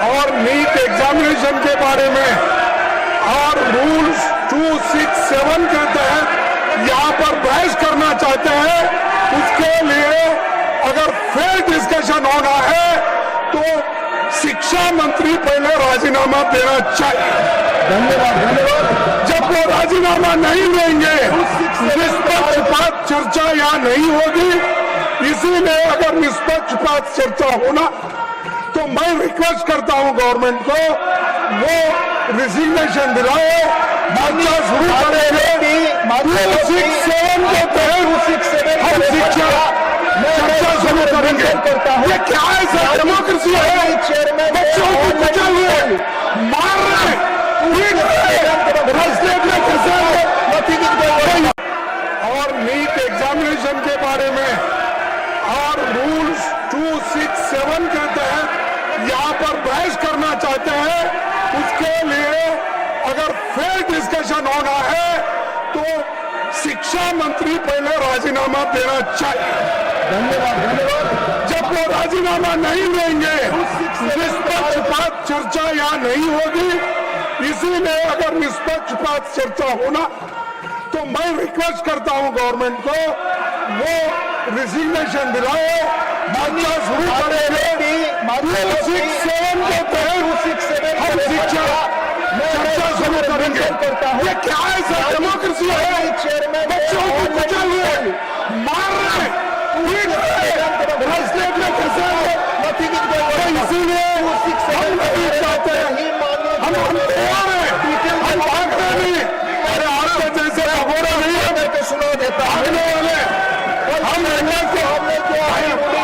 और NEET examination के बारे में और रूल्स 267 के तहत यहाँ पर बहस करना चाहते हैं, उसके लिए अगर फेयर डिस्कशन होना है तो शिक्षा मंत्री पहले राजीनामा देना चाहिए। धन्यवाद। जब वो राजीनामा नहीं देंगे, निष्पक्षपात चर्चा यहाँ नहीं होगी। इसीलिए अगर निष्पक्षपात चर्चा होना तो मैं रिक्वेस्ट करता हूं गवर्नमेंट को, वो रिजिग्नेशन दिलाए, चर्चा शुरू करेंगे। 267 के तहत हम शिक्षा चर्चा शुरू करेंगे। ये क्या है सर? डेमोक्रेसी है? बच्चों को कुचल रहे, मार रहे, पीट रहे, राजनीति में फंसे हैं। और नीट एग्जामिनेशन के बारे में और रूल्स 267 के तहत यहाँ पर बहस करना चाहते हैं, उसके लिए अगर फेयर डिस्कशन होना है तो शिक्षा मंत्री पहले राजीनामा देना चाहिए। धन्यवाद। जब वो राजीनामा नहीं देंगे, निष्पक्षपात चर्चा यहाँ नहीं होगी। इसीलिए अगर निष्पक्षपात चर्चा होना तो मैं रिक्वेस्ट करता हूं गवर्नमेंट को, वो रिजिग्नेशन दिलाए, चर्चा शुरू करेंगे। 267 के तहत हम शिक्षा चर्चा शुरू करेंगे। ये क्या है सर? डेमोक्रेसी है? बच्चों को कुचल रहे, मार रहे, पीट रहे, राजनीति में फंसे हैं। इसीलिए हम नहीं चाहते, हम तैयार हैं, हम भाग रहे नहीं। अरे आपके जैसे भगोड़ा नहीं है, मैं तो सुना देता भागने वाले हम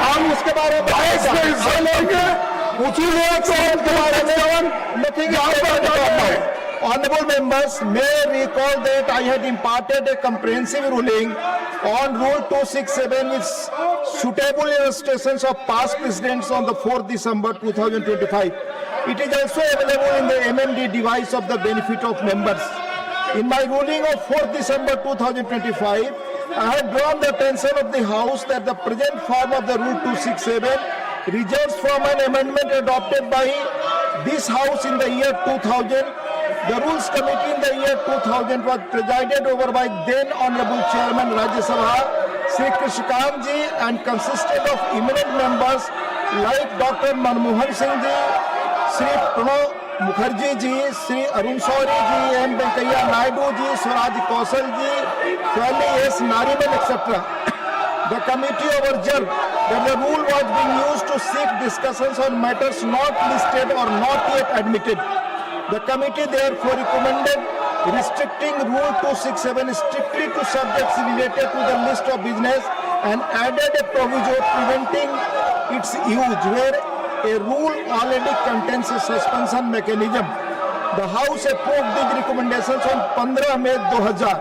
हम उसके बारे में हिस्सा लेंगे, इसीलिए तो हम तुम्हारे Honorable members, may I recall that I had imparted a comprehensive ruling on Rule 267 with suitable illustrations of past precedents on the 4th December 2025. It is also available in the MMD device of the benefit of members. In my ruling of 4th December 2025, I have drawn the attention of the House that the present form of the Rule 267 results from an amendment adopted by this House in the year 2000. The Rules Committee in the year 2000 was presided over by then Honorable Chairman Rajya Sabha, Sri Krishikant ji, and consisted of eminent members like Dr. Manmohan Singh ji, Sri Pranav Mukherjee ji, Sri Arun Shourie ji, M. Venkaiah Naidu ji, Swaraj Kaushal ji, Swami S. Nariman, etc. The committee observed that the rule was being used to seek discussions on matters not listed or not yet admitted. The committee therefore recommended restricting Rule 267 strictly to subjects related to the list of business and added a proviso preventing its use where a rule already contains a suspension mechanism. The House approved these recommendations on 15 May 2000.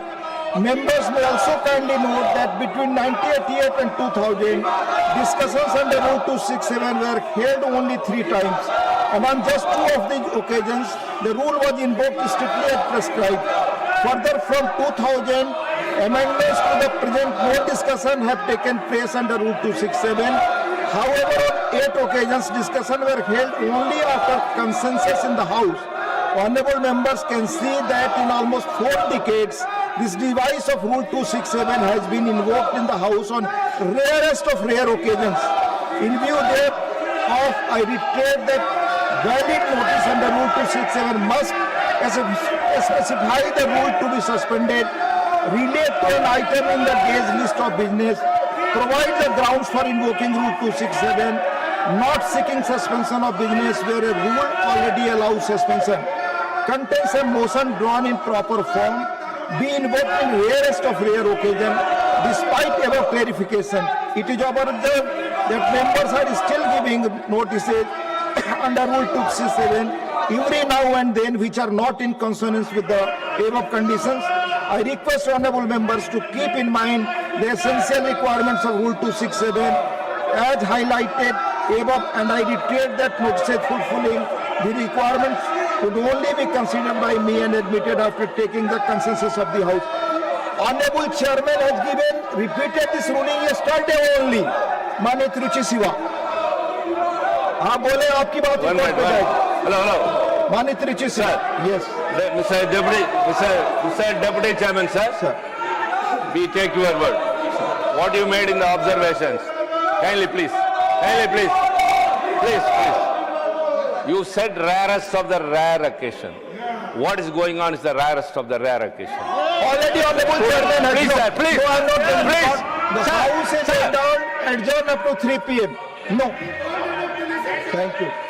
Members may also kindly note that between 1988 and 2000, discussions under Rule 267 were held only 3 times. And on just 2 of these occasions, the rule was invoked strictly as prescribed. Further, from 2000, amendments to the present no discussion have taken place under Rule 267. However, on 8 occasions, discussions were held only after consensus in the House. Honorable members can see that in almost 4 decades, this device of Rule 267 has been invoked in the House on rarest of rare occasions. In view thereof, I reiterate that valid notice under Rule 267 must specify the rule to be suspended, relate to an item in the day's list of business, provide the grounds for invoking Rule 267, not seeking suspension of business where a rule already allows suspension, contains a motion drawn in proper form, be invoked in rarest of rare occasion. Despite above clarification, it is observed that members are still giving notices under Rule 267 every now and then which are not in consonance with the above conditions. I request honorable members to keep in mind the essential requirements of Rule 267 as highlighted above, and I reiterate that notices fulfilling the requirements could only be considered by me and admitted after taking the consensus of the House. Honorable Chairman has repeated this ruling yesterday only, Mane Tiruchi Siva. हाँ बोले, आपकी बात One record minute. पे जाएगी। Hello. माननीय Trichy sir, yes Mr. Deputy Chairman, sir. Sir, We take your word. What you made in the observations. Kindly, please. Please. You said rarest of the rare occasion. What is going on is the rarest of the rare occasion. already honorable chairman has Please, sir, please. No, I'm not going to Please. record. The Sir, house is sir. adjourned up to 3 p.m. No. Thank you.